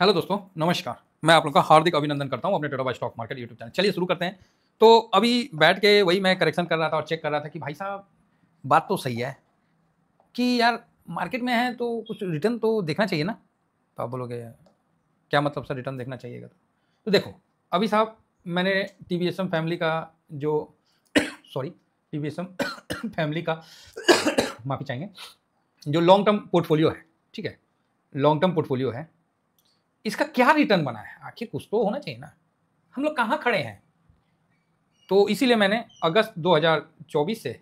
Hello दोस्तों, नमस्कार। मैं आप लोग का हार्दिक अभिनंदन करता हूं अपने trader by stock market YouTube channel. चलिए शुरू करते हैं। तो अभी बैठ के वही मैं करेक्शन कर रहा था और चेक कर रहा था कि भाई साहब बात तो सही है कि यार मार्केट में है तो कुछ रिटर्न तो देखना चाहिए ना। तो आप बोलोगे क्या मतलब सर रिटर्न देखना चाहिएगा? तो देखो अभी साहब मैंने टीवीएसएम फैमिली का जो सॉरी टीवीएसएम फैमिली का माफ़ी चाहेंगे, जो लॉन्ग टर्म पोर्टफोलियो है, ठीक है, लॉन्ग टर्म पोर्टफोलियो है, इसका क्या रिटर्न बना है? आखिर कुछ तो होना चाहिए ना। हम लोग कहाँ खड़े हैं? तो इसीलिए मैंने अगस्त 2024 से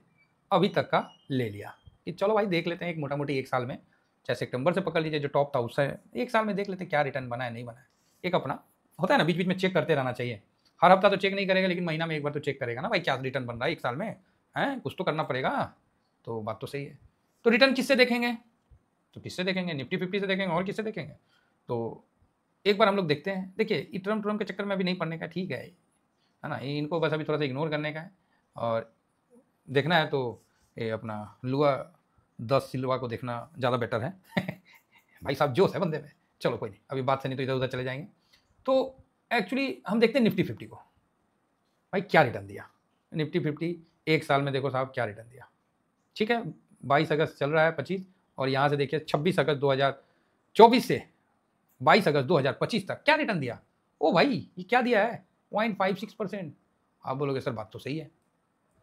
अभी तक का ले लिया कि चलो भाई देख लेते हैं एक मोटा-मोटी 1 साल में, चाहे सितंबर से पकड़ लीजिए जो टॉप था उससे 1 साल में देख लेते हैं क्या रिटर्न बना है, नहीं बना है। एक अपना होता है ना, बीच-बीच में चेक करते रहना चाहिए। हर हफ्ता तो चेक नहीं करेगा लेकिन महीना में एक बार तो चेक करेगा ना भाई क्या रिटर्न बन रहा है 1 साल में, हैं? कुछ तो करना पड़ेगा। तो बात तो सही है। तो रिटर्न किससे देखेंगे? तो किससे देखेंगे? निफ्टी 50 से देखेंगे और किससे देखेंगे? तो एक बार हम लोग देखते हैं। देखिए ये ट्रम के चक्कर में अभी नहीं पड़ने का, ठीक है ना? इनको बस अभी थोड़ा सा इग्नोर करने का है और देखना है तो ये अपना लुआ 10 सिल्वा को देखना ज़्यादा बेटर है। भाई साहब जोश है बंदे में। चलो कोई नहीं, अभी बात से नहीं तो इधर उधर चले जाएंगे। तो एक्चुअली हम देखते हैं निफ्टी 50 को, भाई क्या रिटर्न दिया निफ्टी 50 1 साल में। देखो साहब क्या रिटर्न दिया, ठीक है। 22 अगस्त चल रहा है 25 और यहाँ से देखिए 26 अगस्त 2024 से 22 अगस्त 2025 तक क्या रिटर्न दिया। ओ भाई ये क्या दिया है? 0.56%। आप बोलोगे सर बात तो सही है,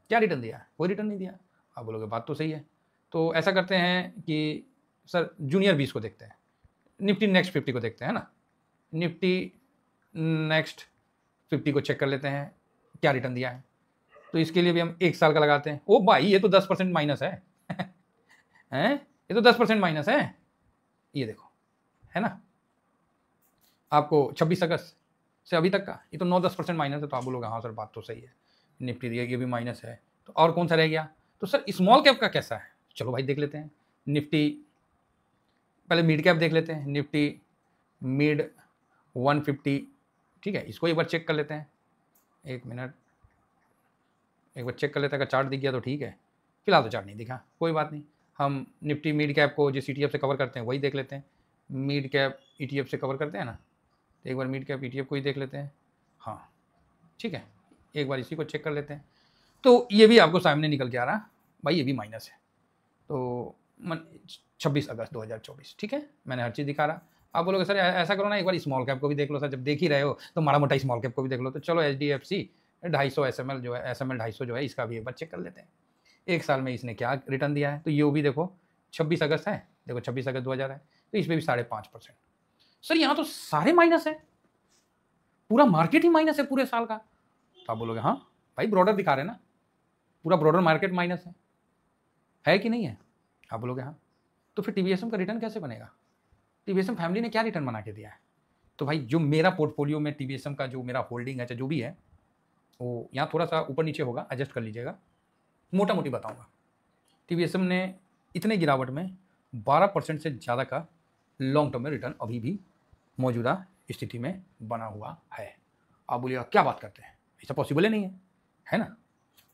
क्या रिटर्न दिया है? कोई रिटर्न नहीं दिया। आप बोलोगे बात तो सही है। तो ऐसा करते हैं कि सर जूनियर 20 को देखते हैं, निफ्टी नेक्स्ट 50 को देखते हैं ना। निफ्टी नेक्स्ट 50 को चेक कर लेते हैं क्या रिटर्न दिया है। तो इसके लिए भी हम 1 साल का लगाते हैं। ओ भाई ये तो 10% माइनस है। हैं? ये तो 10% माइनस है, ये देखो, है ना। आपको 26 अगस्त से अभी तक का ये तो 9-10% माइनस है। तो आप बोलोगे हाँ सर बात तो सही है, निफ्टी दिया ये भी माइनस है। तो और कौन सा रह गया? तो सर स्मॉल कैप का कैसा है? चलो भाई देख लेते हैं। निफ्टी पहले मिड कैप देख लेते हैं, निफ्टी मिड 150, ठीक है, इसको एक बार चेक कर लेते हैं। एक मिनट, एक बार चेक कर लेते हैं। अगर चार्ट दिख गया तो ठीक है, फिलहाल तो चार्ट नहीं दिखा, कोई बात नहीं। हम निफ्टी मिड कैप को जिस ETF से कवर करते हैं वही देख लेते हैं। मिड कैप ETF से कवर करते हैं ना, तो एक बार मिड कैप ETF को ही देख लेते हैं। हाँ ठीक है, एक बार इसी को चेक कर लेते हैं। तो ये भी आपको सामने निकल के आ रहा भाई, ये भी माइनस है। तो 26 अगस्त 2024, ठीक है, मैंने हर चीज़ दिखा रहा। आप बोलोगे सर ऐसा करो ना एक बार स्मॉल कैप को भी देख लो। सर जब देख ही रहे हो तो माड़ा मोटा स्मॉल कैप को भी देख लो। तो चलो HDFC 250 SML जो है, SML 250 जो है, इसका भी एक बार चेक कर लेते हैं 1 साल में इसने क्या रिटर्न दिया है। तो ये भी देखो 26 अगस्त है, देखो 26 अगस्त 2000 है, तो इस पर भी 5.5%। सर यहाँ तो सारे माइनस है, पूरा मार्केट ही माइनस है पूरे साल का। तो आप बोलोगे हाँ भाई ब्रॉडर दिखा रहे हैं ना, पूरा ब्रॉडर मार्केट माइनस है कि नहीं है? आप बोलोगे हाँ। तो फिर टीवीएसएम का रिटर्न कैसे बनेगा? टीवीएसएम फैमिली ने क्या रिटर्न बना के दिया है? तो भाई जो मेरा पोर्टफोलियो में टीवीएसएम का जो मेरा होल्डिंग है, चाहे जो भी है, वो यहाँ थोड़ा सा ऊपर नीचे होगा, एडजस्ट कर लीजिएगा, मोटा मोटी बताऊँगा। टीवीएसएम ने इतने गिरावट में 12% से ज़्यादा का लॉन्ग टर्म में रिटर्न अभी भी मौजूदा स्थिति में बना हुआ है। आप बोलिएगा क्या बात करते हैं, ऐसा पॉसिबल ही नहीं है ना।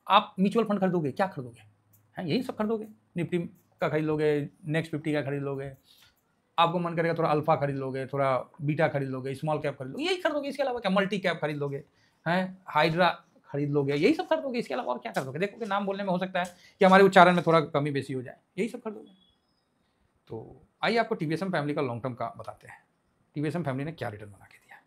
आप म्यूचुअल फंड खरीदोगे, क्या खरीदोगे? हैं यही सब खरीदोगे, निफ्टी का खरीद लोगे, नेक्स्ट 50 का खरीद लोगे, आपको मन करेगा थोड़ा अल्फा खरीद लोगे, थोड़ा बीटा खरीद लोगे, स्मॉल कैप खरीद लोगे, यही खरीदोगे। इसके अलावा क्या? मल्टी कैप खरीद लोगे, हैं हाइड्रा खरीद लोगे, यही सब खरीदोगे। इसके अलावा और क्या खरीदोगे? देखोगे नाम बोलने में हो सकता है कि हमारे उच्चारण में थोड़ा कमी बेसी हो जाए, यही सब खरीदोगे। तो आइए आपको टीवीएसएम फैमिली का लॉन्ग टर्म का बताते हैं, टीवीएसएम फैमिली ने क्या रिटर्न बना के दिया है।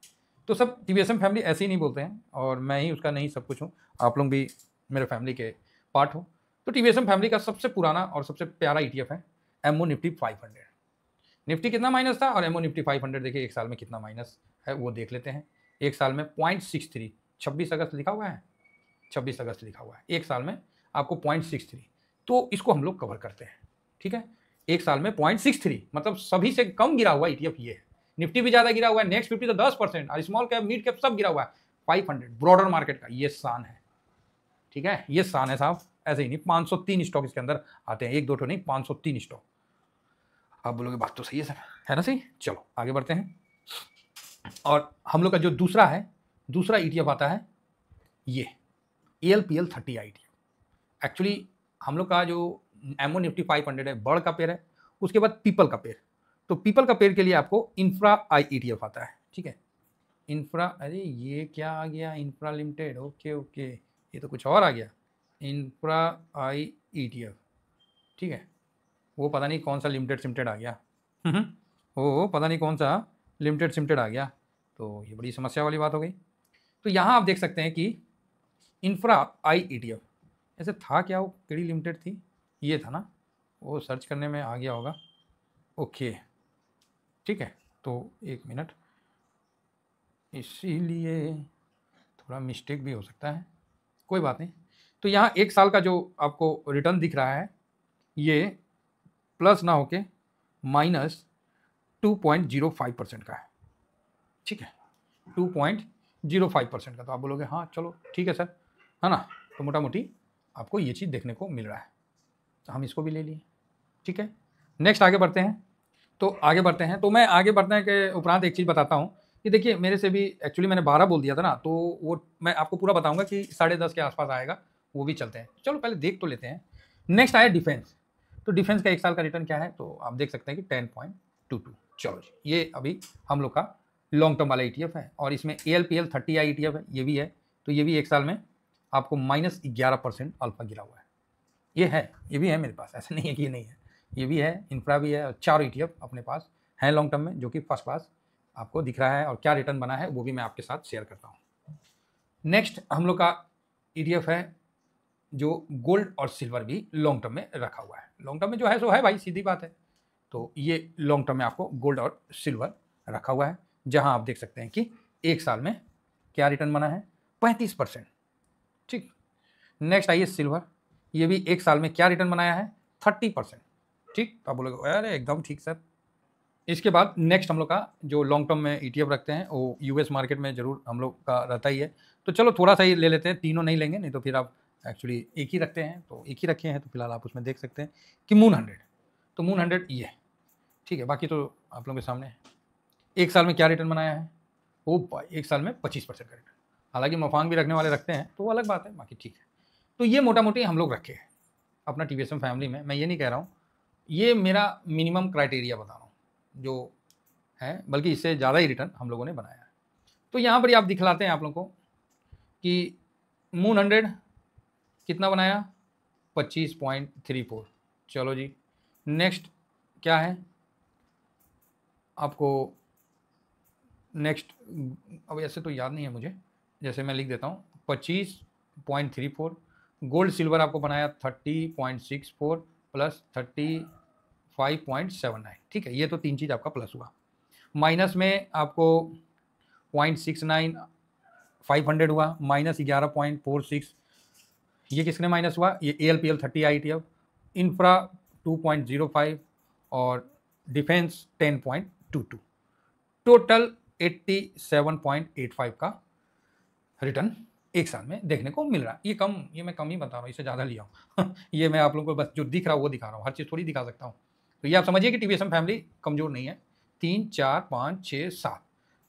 तो सब टीवीएसएम फैमिली ऐसे ही नहीं बोलते हैं और मैं ही उसका नहीं सब कुछ हूँ, आप लोग भी मेरे फैमिली के पार्ट हो। तो टीवीएसएम फैमिली का सबसे पुराना और सबसे प्यारा ETF है एमओ निफ्टी 500। निफ्टी कितना माइनस था और एमओ निफ्टी 500 देखिए 1 साल में कितना माइनस है वो देख लेते हैं। 1 साल में 0.63, 26 अगस्त लिखा हुआ है, 26 अगस्त लिखा हुआ है, 1 साल में आपको 0.63। तो इसको हम लोग कवर करते हैं, ठीक है। 1 साल में 0.63 मतलब सभी से कम गिरा हुआ ETF ये है। निफ्टी भी ज़्यादा गिरा हुआ है, नेक्स्ट 50 तो 10% और स्मॉल कैप मिड कैप सब गिरा हुआ है। 500 ब्रॉडर मार्केट का ये शान है, ठीक है, ये शान है साहब। ऐसे ही नहीं, 503 स्टॉक इसके अंदर आते हैं, एक दो तो नहीं, 503 स्टॉक। आप बोलोगे बात तो सही है सर, है ना सही। चलो आगे बढ़ते हैं। और हम लोग का जो दूसरा है, दूसरा ETF आता है ये ALPL 30 ETF। एक्चुअली हम लोग का जो एमओ निफ्टी 500 है, बर्ड का पेड़ है, उसके बाद पीपल का पेड़। तो पीपल का पेड़ के लिए आपको इंफ्रा आई ETF आता है, ठीक है। इंफ्रा, अरे ये क्या आ गया, इंफ्रा लिमिटेड, ओके ओके, ये तो कुछ और आ गया, इंफ्रा आई ETF, ठीक है। वो पता नहीं कौन सा लिमिटेड सिमिटेड आ गया वो पता नहीं कौन सा लिमिटेड सिमिटेड आ गया, तो ये बड़ी समस्या वाली बात हो गई। तो यहाँ आप देख सकते हैं कि इंफ्रा आई ETF ऐसे था क्या, वो केड़ी लिमिटेड थी, ये था ना, वो सर्च करने में आ गया होगा, ओके ठीक है। तो एक मिनट, इसीलिए थोड़ा मिस्टेक भी हो सकता है, कोई बात नहीं। तो यहाँ 1 साल का जो आपको रिटर्न दिख रहा है ये प्लस ना होके -2.05% का है, ठीक है, 2.05% का। तो आप बोलोगे हाँ चलो ठीक है सर, है ना, तो मोटा मोटी आपको ये चीज़ देखने को मिल रहा है, तो हम इसको भी ले लिए, ठीक है। नेक्स्ट आगे बढ़ते हैं। तो मैं आगे बढ़ने के उपरांत एक चीज़ बताता हूँ कि देखिए मेरे से भी एक्चुअली मैंने 12 बोल दिया था ना, तो वो मैं आपको पूरा बताऊंगा कि 10:30 के आसपास आएगा, वो भी चलते हैं। चलो पहले देख तो लेते हैं। नेक्स्ट आया डिफेंस। तो डिफेंस का 1 साल का रिटर्न क्या है, तो आप देख सकते हैं कि 10.22। चलो जी, ये अभी हम लोग का लॉन्ग टर्म वाला ETF है, और इसमें ALPL 30I ETF है, ये भी है। तो ये भी 1 साल में आपको -11% अल्फा गिरा हुआ है, ये भी है मेरे पास, ऐसा नहीं है कि ये नहीं है, ये भी है, इंफ्रा भी है, और 4 ETF अपने पास हैं लॉन्ग टर्म में, जो कि फर्स्ट क्लास आपको दिख रहा है, और क्या रिटर्न बना है वो भी मैं आपके साथ शेयर करता हूँ। नेक्स्ट हम लोग का ETF है जो गोल्ड और सिल्वर भी लॉन्ग टर्म में रखा हुआ है। लॉन्ग टर्म में जो है सो है भाई, सीधी बात है। तो ये लॉन्ग टर्म में आपको गोल्ड और सिल्वर रखा हुआ है, जहां आप देख सकते हैं कि 1 साल में क्या रिटर्न बना है, 35%, ठीक। नेक्स्ट आइए सिल्वर, ये भी 1 साल में क्या रिटर्न बनाया है, 30%, ठीक। तो आप बोलोगे अरे एकदम ठीक सर। इसके बाद नेक्स्ट हम लोग का जो लॉन्ग टर्म में ETF रखते हैं वो US मार्केट में जरूर हम लोग का रहता ही है। तो चलो थोड़ा सा ही ले लेते हैं, तीनों नहीं लेंगे, नहीं तो फिर आप एक्चुअली एक ही रखते हैं, तो एक ही रखे हैं, तो फिलहाल आप उसमें देख सकते हैं कि मून 100। तो मून 100 ये है, ठीक है। बाकी तो आप लोगों के सामने है। 1 साल में क्या रिटर्न बनाया है, वो 1 साल में 25% का रिटर्न। हालांकि मफांग भी रखने वाले रखते हैं, तो वो अलग बात है, बाकी ठीक है। तो ये मोटा मोटी हम लोग रखे हैं अपना TVSM फैमिली में। मैं ये नहीं कह रहा हूँ, ये मेरा मिनिमम क्राइटेरिया बता रहा हूँ जो है, बल्कि इससे ज़्यादा ही रिटर्न हम लोगों ने बनाया है। तो यहाँ पर आप दिखलाते हैं आप लोगों को कि मून 100 कितना बनाया, 25.34। चलो जी, नेक्स्ट क्या है आपको, नेक्स्ट अब ऐसे तो याद नहीं है मुझे, जैसे मैं लिख देता हूँ 25.34। गोल्ड सिल्वर आपको बनाया 30.64 प्लस 35.79, ठीक है। ये तो 3 चीज़ आपका प्लस हुआ। माइनस में आपको 0.69 500 हुआ, -11.46, ये किसने माइनस हुआ, ये ALPL 30I ETF, इंफ्रा 2.05 और डिफेंस 10.22, टोटल 87.85 का रिटर्न 1 साल में देखने को मिल रहा है। ये मैं कम ही बता रहा हूँ, इससे ज़्यादा लिया हूँ ये मैं आप लोगों को बस जो दिख रहा है वो दिखा रहा हूँ, हर चीज़ थोड़ी दिखा सकता हूँ। तो ये आप समझिए कि TVSM फैमिली कमज़ोर नहीं है। 3 4 5 6 7,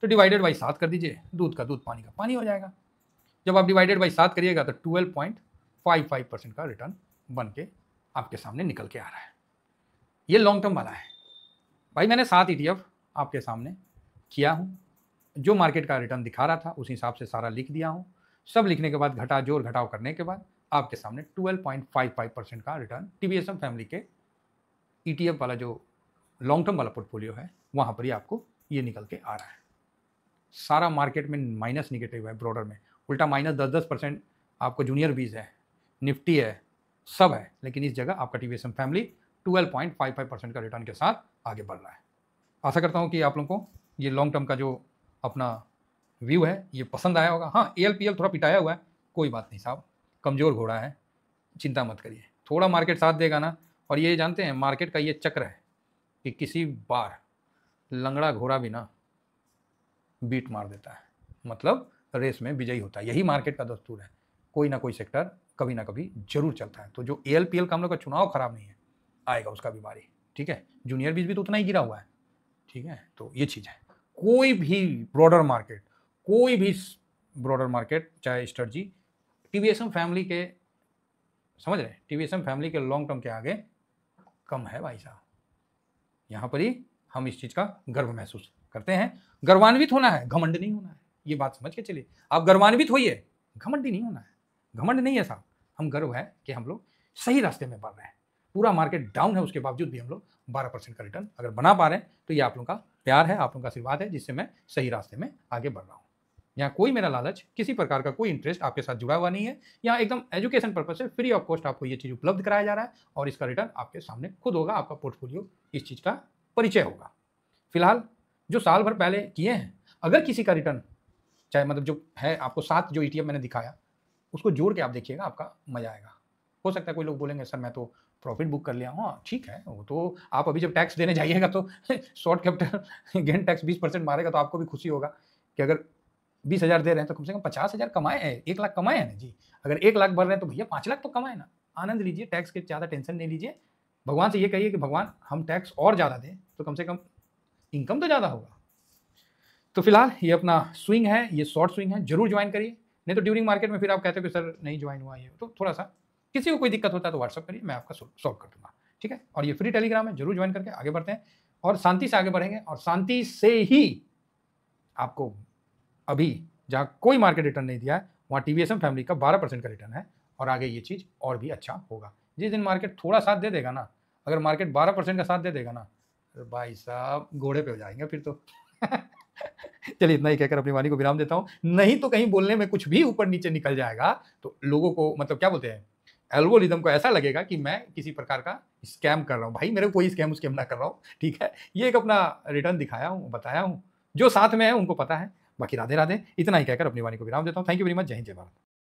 तो डिवाइडेड बाई 7 कर दीजिए, दूध का दूध पानी का पानी हो जाएगा। जब आप डिवाइडेड बाई 7 करिएगा तो 12.55% का रिटर्न बन के आपके सामने निकल के आ रहा है। ये लॉन्ग टर्म वाला है भाई। मैंने 7 ETF आपके सामने किया हूँ, जो मार्केट का रिटर्न दिखा रहा था उस हिसाब से सारा लिख दिया हूँ। सब लिखने के बाद जोड़ घटाव करने के बाद आपके सामने 12.55% का रिटर्न TVSM फैमिली के ETF वाला जो लॉन्ग टर्म वाला पोर्टफोलियो है वहाँ पर ही आपको ये निकल के आ रहा है। सारा मार्केट में माइनस निगेटिव है, ब्रॉडर में उल्टा -10% आपको जूनियर बीज है, निफ्टी है, सब है, लेकिन इस जगह आपका TVSM फैमिली 12.55% का रिटर्न के साथ आगे बढ़ रहा है। आशा करता हूँ कि आप लोगों को ये लॉन्ग टर्म का जो अपना व्यू है ये पसंद आया होगा। हाँ, ALPL थोड़ा पिटाया हुआ है, कोई बात नहीं साहब, कमज़ोर घोड़ा है, चिंता मत करिए, थोड़ा मार्केट साथ देगा ना। और ये जानते हैं मार्केट का ये चक्र है कि किसी बार लंगड़ा घोड़ा भी ना बीट मार देता है, मतलब रेस में विजयी होता है। यही मार्केट का दस्तूर है, कोई ना कोई सेक्टर कभी ना कभी जरूर चलता है। तो जो ALPL का हम लोग का चुनाव खराब नहीं है, आएगा उसका भी बारी, ठीक है। जूनियर बीज भी तो उतना ही गिरा हुआ है, ठीक है। तो ये चीज़ है, कोई भी ब्रॉडर मार्केट चाहे स्ट्रेटजी TVSM फैमिली के, समझ रहे, TVSM फैमिली के लॉन्ग टर्म के आगे कम है भाई साहब। यहाँ पर ही हम इस चीज़ का गर्व महसूस करते हैं। गर्वान्वित होना है, घमंड नहीं होना है, ये बात समझ के चलिए। आप गर्वान्वित होइए, घमंड नहीं होना है। घमंड नहीं है साहब, हम गर्व है कि हम लोग सही रास्ते में बढ़ रहे हैं। पूरा मार्केट डाउन है, उसके बावजूद भी हम लोग 12% का रिटर्न अगर बना पा रहे हैं तो ये आप लोगों का प्यार है, आप लोगों का आशीर्वाद है, जिससे मैं सही रास्ते में आगे बढ़ रहा हूँ। यहाँ कोई मेरा लालच, किसी प्रकार का कोई इंटरेस्ट आपके साथ जुड़ा हुआ नहीं है। यहाँ एकदम एजुकेशन पर्पज से फ्री ऑफ कॉस्ट आपको ये चीज़ उपलब्ध कराया जा रहा है और इसका रिटर्न आपके सामने खुद होगा, आपका पोर्टफोलियो इस चीज़ का परिचय होगा। फिलहाल जो साल भर पहले किए हैं, अगर किसी का रिटर्न चाहे मतलब जो है आपको 7 जो ETF मैंने दिखाया उसको जोड़ के आप देखिएगा, आपका मजा आएगा। हो सकता है कोई लोग बोलेंगे सर मैं तो प्रॉफिट बुक कर लिया हूँ, हाँ ठीक है, वो तो आप अभी जब टैक्स देने जाइएगा तो शॉर्ट कैपिटल गेन टैक्स 20% मारेगा तो आपको भी खुशी होगा कि अगर 20,000 दे रहे हैं तो कम से कम 50,000 कमाए हैं, 1 लाख कमाए हैं ना जी। अगर 1 लाख भर रहे हैं तो भैया 5 लाख तो कमाए ना। आनंद लीजिए, टैक्स के ज़्यादा टेंशन नहीं लीजिए। भगवान से ये कहिए कि भगवान हम टैक्स और ज़्यादा दें तो कम से कम इनकम तो ज़्यादा होगा। तो फिलहाल ये अपना स्विंग है, ये शॉर्ट स्विंग है, जरूर ज्वाइन करिए। नहीं तो ड्यूरिंग मार्केट में फिर आप कहते हो कि सर नहीं ज्वाइन हुआ ये, तो थोड़ा सा किसी को कोई दिक्कत होता है तो व्हाट्सअप करिए, मैं आपका सॉल्व कर दूंगा, ठीक है। और ये फ्री टेलीग्राम है, जरूर ज्वाइन करके आगे बढ़ते हैं और शांति से आगे बढ़ेंगे। और शांति से ही आपको अभी जहाँ कोई मार्केट रिटर्न नहीं दिया है वहाँ TVSM फैमिली का 12% का रिटर्न है और आगे ये चीज़ और भी अच्छा होगा। जिस दिन मार्केट थोड़ा साथ दे देगा ना, अगर मार्केट 12% का साथ दे देगा ना, तो भाई साहब घोड़े पे हो जाएंगे फिर तो। चलिए इतना ही कहकर अपनी वाणी को विराम देता हूँ। नहीं तो कहीं बोलने में कुछ भी ऊपर नीचे निकल जाएगा तो लोगों को मतलब क्या बोलते हैं, एल्गोरिदम को ऐसा लगेगा कि मैं किसी प्रकार का स्कैम कर रहा हूँ। भाई मेरे को कोई स्कैम ना कर रहा हूँ, ठीक है। ये एक अपना रिटर्न दिखाया हूँ, बताया हूँ, जो साथ में है उनको पता है। बाकी राधे राधे, इतना ही कहकर अपनी वाणी को विराम देता हूँ। Thank you very much. जय हिंद, जय भारत।